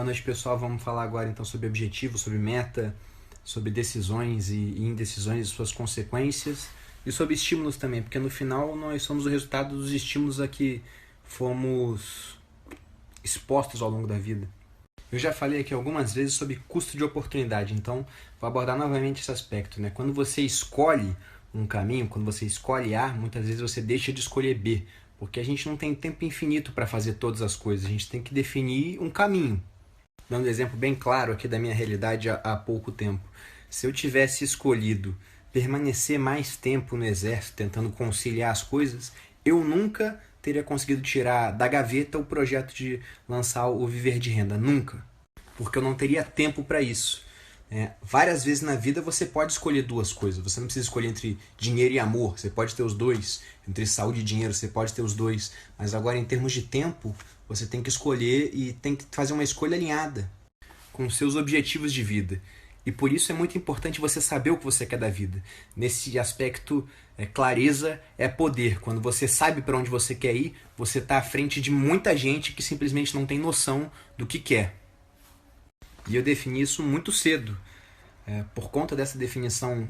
noite, pessoal. Vamos falar agora então sobre objetivo, sobre meta, sobre decisões e indecisões e suas consequências, e sobre estímulos também, porque no final nós somos o resultado dos estímulos a que fomos expostos ao longo da vida. Eu já falei aqui algumas vezes sobre custo de oportunidade, então vou abordar novamente esse aspecto, né? Quando você escolhe um caminho, quando você escolhe A, muitas vezes você deixa de escolher B, porque a gente não tem tempo infinito para fazer todas as coisas, a gente tem que definir um caminho. Dando um exemplo bem claro aqui da minha realidade há pouco tempo. Se eu tivesse escolhido permanecer mais tempo no exército tentando conciliar as coisas, eu nunca teria conseguido tirar da gaveta o projeto de lançar o Viver de Renda. Nunca. Porque eu não teria tempo para isso. Várias vezes na vida você pode escolher duas coisas. Você não precisa escolher entre dinheiro e amor. Você pode ter os dois. Entre saúde e dinheiro você pode ter os dois. Mas agora, em termos de tempo, você tem que escolher e tem que fazer uma escolha alinhada com os seus objetivos de vida. E por isso é muito importante você saber o que você quer da vida. Nesse aspecto, clareza é poder. Quando você sabe para onde você quer ir, você está à frente de muita gente que simplesmente não tem noção do que quer. E eu defini isso muito cedo. Por conta dessa definição,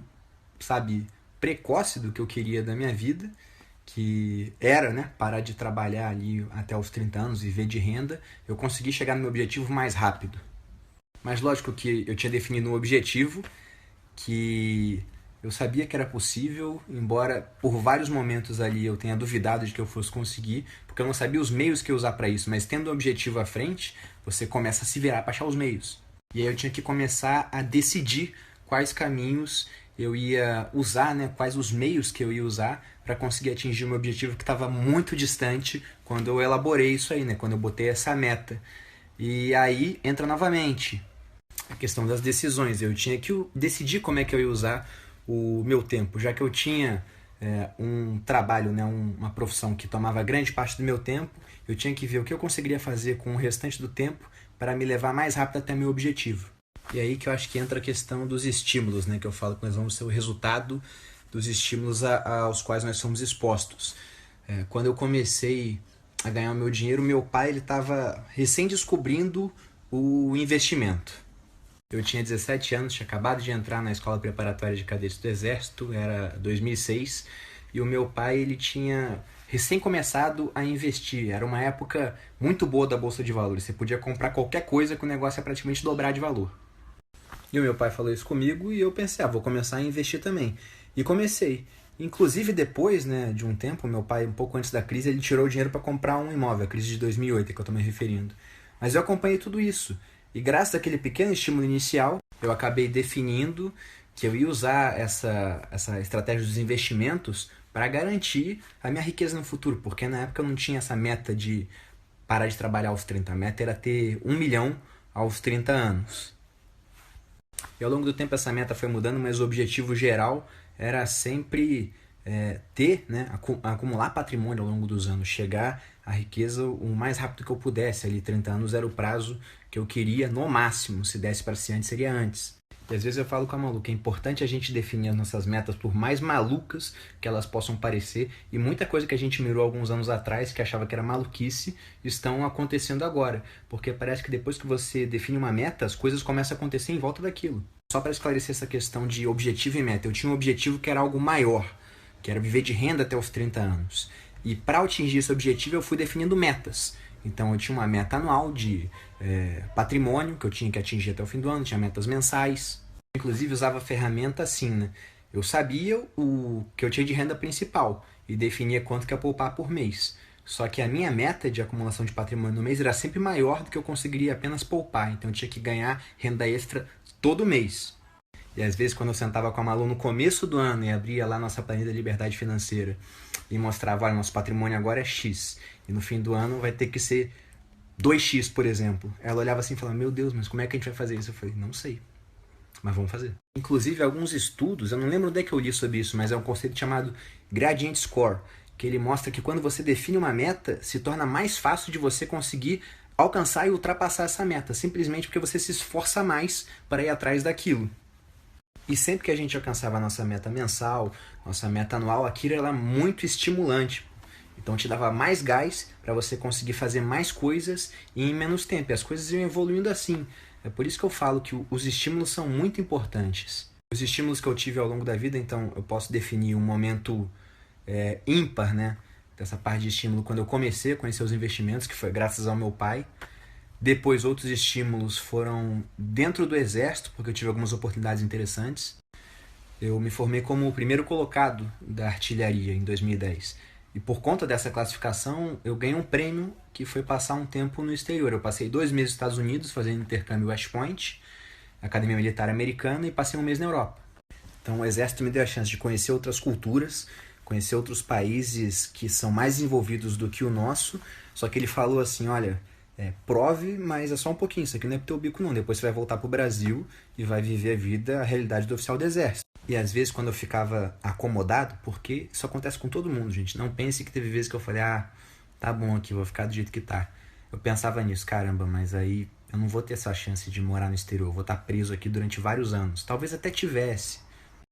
precoce do que eu queria da minha vida, que era, parar de trabalhar ali até os 30 anos, viver de renda, eu consegui chegar no meu objetivo mais rápido. Mas lógico que eu tinha definido um objetivo que eu sabia que era possível, embora por vários momentos ali eu tenha duvidado de que eu fosse conseguir, porque eu não sabia os meios que eu ia usar para isso, mas tendo o objetivo à frente, você começa a se virar para achar os meios. E aí eu tinha que começar a decidir quais caminhos eu ia usar, quais os meios que eu ia usar para conseguir atingir o meu objetivo que estava muito distante quando eu elaborei isso aí, quando eu botei essa meta. E aí entra novamente a questão das decisões. Eu tinha que decidir como é que eu ia usar o meu tempo, já que eu tinha um trabalho, uma profissão que tomava grande parte do meu tempo, eu tinha que ver o que eu conseguiria fazer com o restante do tempo para me levar mais rápido até meu objetivo. E aí que eu acho que entra a questão dos estímulos, que eu falo que nós vamos ser o resultado dos estímulos aos quais nós somos expostos. Quando eu comecei a ganhar o meu dinheiro, meu pai estava recém descobrindo o investimento. Eu tinha 17 anos, tinha acabado de entrar na escola preparatória de cadetes do Exército, era 2006, e o meu pai ele tinha recém começado a investir. Era uma época muito boa da Bolsa de Valores, você podia comprar qualquer coisa que o negócio ia praticamente dobrar de valor. E o meu pai falou isso comigo e eu pensei, vou começar a investir também. E comecei. Inclusive depois de um tempo, meu pai, um pouco antes da crise, ele tirou o dinheiro para comprar um imóvel, a crise de 2008, que eu estou me referindo. Mas eu acompanhei tudo isso. E graças àquele pequeno estímulo inicial, eu acabei definindo que eu ia usar essa estratégia dos investimentos para garantir a minha riqueza no futuro. Porque na época eu não tinha essa meta de parar de trabalhar aos 30. A meta era ter 1 milhão aos 30 anos. E ao longo do tempo essa meta foi mudando, mas o objetivo geral era sempre acumular patrimônio ao longo dos anos, chegar à riqueza o mais rápido que eu pudesse. Ali 30 anos era o prazo que eu queria no máximo, se desse para ser antes, seria antes. E às vezes eu falo com a Malu que é importante a gente definir as nossas metas, por mais malucas que elas possam parecer, e muita coisa que a gente mirou alguns anos atrás, que achava que era maluquice, estão acontecendo agora, porque parece que depois que você define uma meta, as coisas começam a acontecer em volta daquilo. Só para esclarecer essa questão de objetivo e meta, eu tinha um objetivo que era algo maior, que era viver de renda até os 30 anos. E para atingir esse objetivo eu fui definindo metas. Então eu tinha uma meta anual de patrimônio que eu tinha que atingir até o fim do ano, tinha metas mensais. Inclusive usava a ferramenta assim, Eu sabia o que eu tinha de renda principal e definia quanto que ia poupar por mês. Só que a minha meta de acumulação de patrimônio no mês era sempre maior do que eu conseguiria apenas poupar. Então eu tinha que ganhar renda extra todo mês. E às vezes quando eu sentava com a Malu no começo do ano e abria lá nossa planilha de liberdade financeira e mostrava, olha, nosso patrimônio agora é X. E no fim do ano vai ter que ser 2x, por exemplo. Ela olhava assim e falava, meu Deus, mas como é que a gente vai fazer isso? Eu falei, não sei, mas vamos fazer. Inclusive alguns estudos, eu não lembro onde é que eu li sobre isso, mas é um conceito chamado Gradient Score, que ele mostra que quando você define uma meta, se torna mais fácil de você conseguir alcançar e ultrapassar essa meta, simplesmente porque você se esforça mais para ir atrás daquilo. E sempre que a gente alcançava a nossa meta mensal, nossa meta anual, aquilo era muito estimulante. Então te dava mais gás para você conseguir fazer mais coisas e em menos tempo. E as coisas iam evoluindo assim. É por isso que eu falo que os estímulos são muito importantes. Os estímulos que eu tive ao longo da vida, então eu posso definir um momento ímpar, né? Dessa parte de estímulo quando eu comecei a conhecer os investimentos, que foi graças ao meu pai. Depois outros estímulos foram dentro do exército, porque eu tive algumas oportunidades interessantes. Eu me formei como o primeiro colocado da artilharia em 2010. E por conta dessa classificação, eu ganhei um prêmio que foi passar um tempo no exterior. Eu passei 2 meses nos Estados Unidos fazendo intercâmbio West Point, Academia Militar Americana, e passei um mês na Europa. Então o exército me deu a chance de conhecer outras culturas, conhecer outros países que são mais envolvidos do que o nosso. Só que ele falou assim, olha, prove, mas é só um pouquinho, isso aqui não é pro teu bico não. Depois você vai voltar pro Brasil e vai viver a vida, a realidade do oficial do exército. E às vezes quando eu ficava acomodado, porque isso acontece com todo mundo, gente. Não pense que teve vezes que eu falei, tá bom aqui, vou ficar do jeito que tá. Eu pensava nisso, caramba, mas aí eu não vou ter essa chance de morar no exterior. Eu vou estar preso aqui durante vários anos. Talvez até tivesse.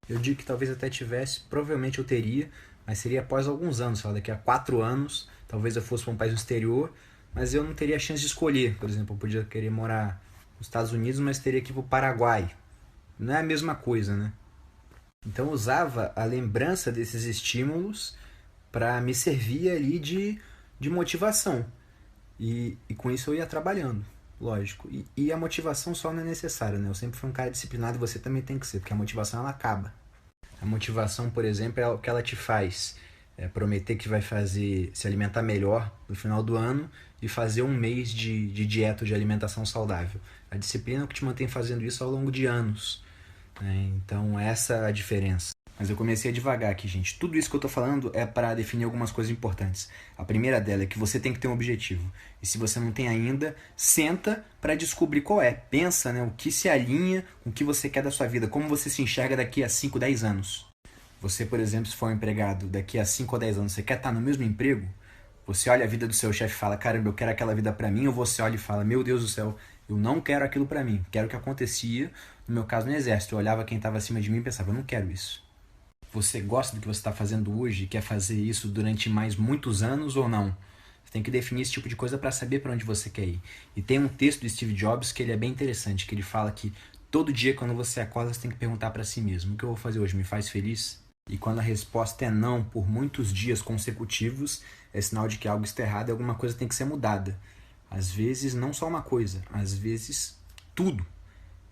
Eu digo que talvez até tivesse, provavelmente eu teria, mas seria após alguns anos, sei lá, daqui a 4 anos, talvez eu fosse para um país no exterior, mas eu não teria a chance de escolher. Por exemplo, eu podia querer morar nos Estados Unidos, mas teria que ir para o Paraguai. Não é a mesma coisa, né? Então eu usava a lembrança desses estímulos para me servir ali de motivação. E com isso eu ia trabalhando, lógico. E a motivação só não é necessária, né? Eu sempre fui um cara disciplinado e você também tem que ser, porque a motivação ela acaba. A motivação, por exemplo, é o que ela te faz prometer que vai fazer se alimentar melhor no final do ano e fazer um mês de dieta de alimentação saudável. A disciplina é o que te mantém fazendo isso ao longo de anos. Então essa é a diferença. Mas eu comecei a devagar aqui, gente. Tudo isso que eu tô falando é para definir algumas coisas importantes. A primeira dela é que você tem que ter um objetivo. E se você não tem ainda, senta para descobrir qual é. Pensa, né, o que se alinha com o que você quer da sua vida. Como você se enxerga daqui a 5, 10 anos. Você, por exemplo, se for um empregado daqui a 5 ou 10 anos, você quer estar no mesmo emprego? Você olha a vida do seu chefe e fala, caramba, eu quero aquela vida para mim. Ou você olha e fala, meu Deus do céu, eu não quero aquilo para mim. Quero o que acontecia, no meu caso, no exército. Eu olhava quem estava acima de mim e pensava, eu não quero isso. Você gosta do que você está fazendo hoje e quer fazer isso durante mais muitos anos ou não? Você tem que definir esse tipo de coisa para saber para onde você quer ir. E tem um texto do Steve Jobs que ele é bem interessante, que ele fala que todo dia quando você acorda você tem que perguntar para si mesmo, o que eu vou fazer hoje me faz feliz? E quando a resposta é não por muitos dias consecutivos, é sinal de que algo está errado e alguma coisa tem que ser mudada. Às vezes não só uma coisa, às vezes tudo.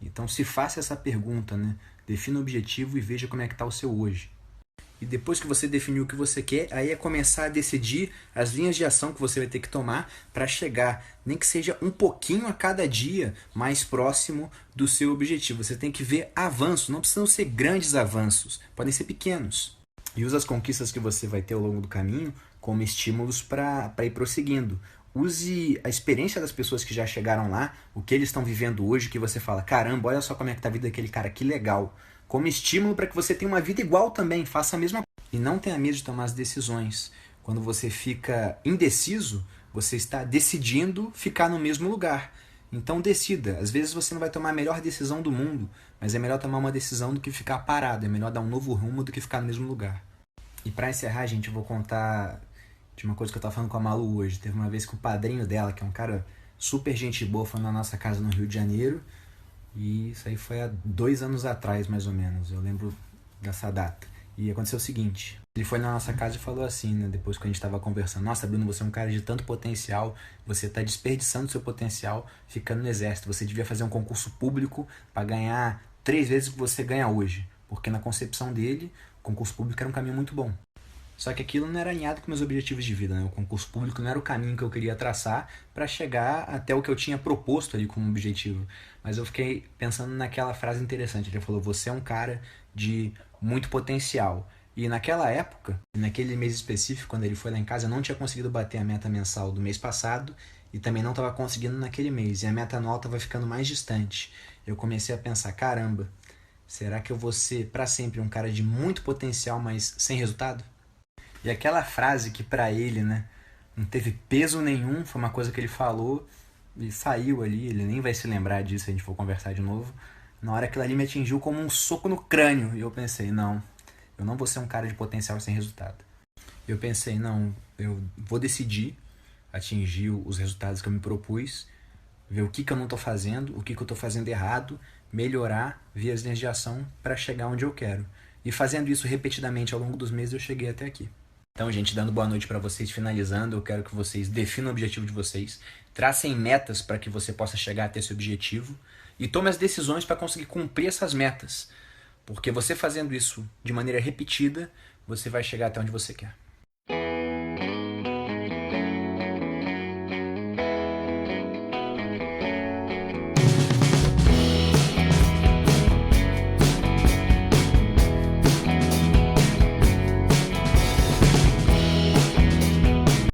Então se faça essa pergunta, né? Defina o objetivo e veja como é que está o seu hoje. E depois que você definiu o que você quer, aí é começar a decidir as linhas de ação que você vai ter que tomar para chegar, nem que seja um pouquinho a cada dia, mais próximo do seu objetivo. Você tem que ver avanços, não precisam ser grandes avanços, podem ser pequenos. E use as conquistas que você vai ter ao longo do caminho como estímulos para ir prosseguindo. Use a experiência das pessoas que já chegaram lá, o que eles estão vivendo hoje, que você fala, caramba, olha só como é que tá a vida daquele cara, que legal. Como estímulo para que você tenha uma vida igual também, faça a mesma coisa. E não tenha medo de tomar as decisões. Quando você fica indeciso, você está decidindo ficar no mesmo lugar. Então decida. Às vezes você não vai tomar a melhor decisão do mundo, mas é melhor tomar uma decisão do que ficar parado. É melhor dar um novo rumo do que ficar no mesmo lugar. E para encerrar, gente, eu vou contar de uma coisa que eu tava falando com a Malu hoje. Teve uma vez que o padrinho dela, que é um cara super gente boa, foi na nossa casa no Rio de Janeiro. E isso aí foi há 2 anos atrás, mais ou menos. Eu lembro dessa data. E aconteceu o seguinte. Ele foi na nossa casa e falou assim, né? Depois que a gente estava conversando. Nossa, Bruno, você é um cara de tanto potencial. Você está desperdiçando seu potencial ficando no exército. Você devia fazer um concurso público para ganhar 3 vezes o que você ganha hoje. Porque na concepção dele, o concurso público era um caminho muito bom. Só que aquilo não era alinhado com meus objetivos de vida, né? O concurso público não era o caminho que eu queria traçar para chegar até o que eu tinha proposto ali como objetivo. Mas eu fiquei pensando naquela frase interessante. Ele falou, você é um cara de muito potencial. E naquela época, naquele mês específico, quando ele foi lá em casa, eu não tinha conseguido bater a meta mensal do mês passado e também não estava conseguindo naquele mês. E a meta anual estava ficando mais distante. Eu comecei a pensar, caramba, será que eu vou ser para sempre um cara de muito potencial, mas sem resultado? E aquela frase que pra ele, né, não teve peso nenhum, foi uma coisa que ele falou e saiu ali, ele nem vai se lembrar disso se a gente for conversar de novo. Na hora aquilo ali me atingiu como um soco no crânio e eu pensei, não, eu não vou ser um cara de potencial sem resultado. Eu pensei, não, eu vou decidir atingir os resultados que eu me propus, ver o que eu não estou fazendo, o que eu estou fazendo errado, melhorar, ver as linhas de ação para chegar onde eu quero. E fazendo isso repetidamente ao longo dos meses, eu cheguei até aqui. Então, gente, dando boa noite para vocês, finalizando, eu quero que vocês definam o objetivo de vocês, tracem metas para que você possa chegar até esse objetivo e tome as decisões para conseguir cumprir essas metas. Porque você fazendo isso de maneira repetida, você vai chegar até onde você quer.